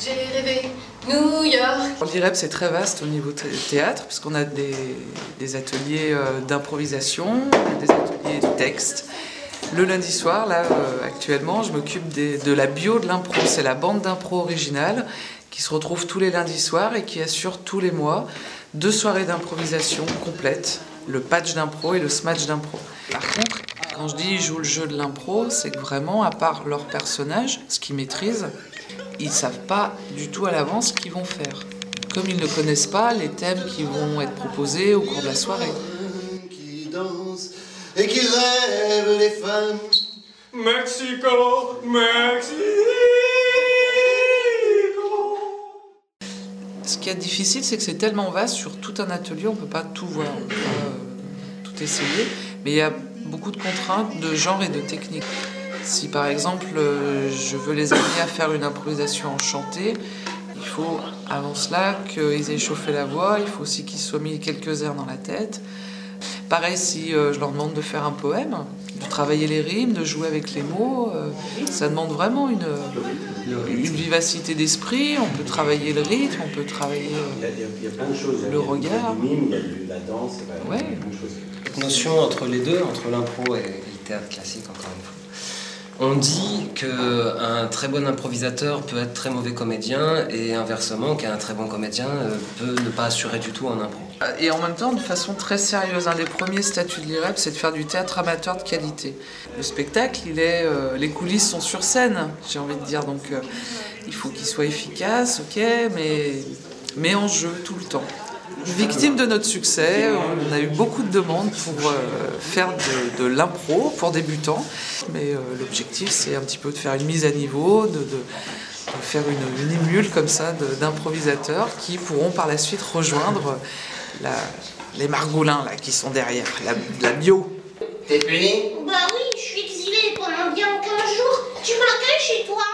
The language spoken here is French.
J'ai rêvé New York. L'IREP, c'est très vaste au niveau théâtre, puisqu'on a des ateliers d'improvisation, des ateliers de texte. Le lundi soir, là, actuellement, je m'occupe de la bio de l'impro. C'est la bande d'impro originale qui se retrouve tous les lundis soirs et qui assure tous les mois 2 soirées d'improvisation complètes, le patch d'impro et le smash d'impro. Par contre, quand je dis ils jouent le jeu de l'impro, c'est que vraiment, à part leur personnage, ce qu'ils maîtrisent, ils ne savent pas du tout à l'avance ce qu'ils vont faire. Comme ils ne connaissent pas les thèmes qui vont être proposés au cours de la soirée. Qui danse et qui rêve les femmes. Mexico, Mexico. Ce qui est difficile, c'est que c'est tellement vaste sur tout un atelier, on ne peut pas tout voir, on ne peut pas tout essayer. Mais il y a beaucoup de contraintes de genre et de technique. Si par exemple je veux les amener à faire une improvisation en chanté, il faut avant cela qu'ils aient chauffé la voix, il faut aussi qu'ils soient mis quelques airs dans la tête. Pareil si je leur demande de faire un poème, de travailler les rimes, de jouer avec les mots, ça demande vraiment une vivacité d'esprit, on peut travailler le rythme, on peut travailler le regard. Il y a la danse, ouais. plein de choses. Cette notion entre les deux, entre l'impro et le théâtre classique, encore une fois. On dit qu'un très bon improvisateur peut être très mauvais comédien et inversement qu'un très bon comédien peut ne pas assurer du tout en impro. Et en même temps, de façon très sérieuse, un des premiers statuts de l'IREP, c'est de faire du théâtre amateur de qualité. Le spectacle, les coulisses sont sur scène, j'ai envie de dire, donc il faut qu'il soit efficace, ok, mais en jeu tout le temps. Victime de notre succès, on a eu beaucoup de demandes pour faire de l'impro pour débutants, mais l'objectif c'est un petit peu de faire une mise à niveau, de faire une émule comme ça d'improvisateurs qui pourront par la suite rejoindre les margoulins là, qui sont derrière, la bio. T'es puni? Bah oui, je suis exilée pendant bien 15 jours. Tu m'accueilles chez toi?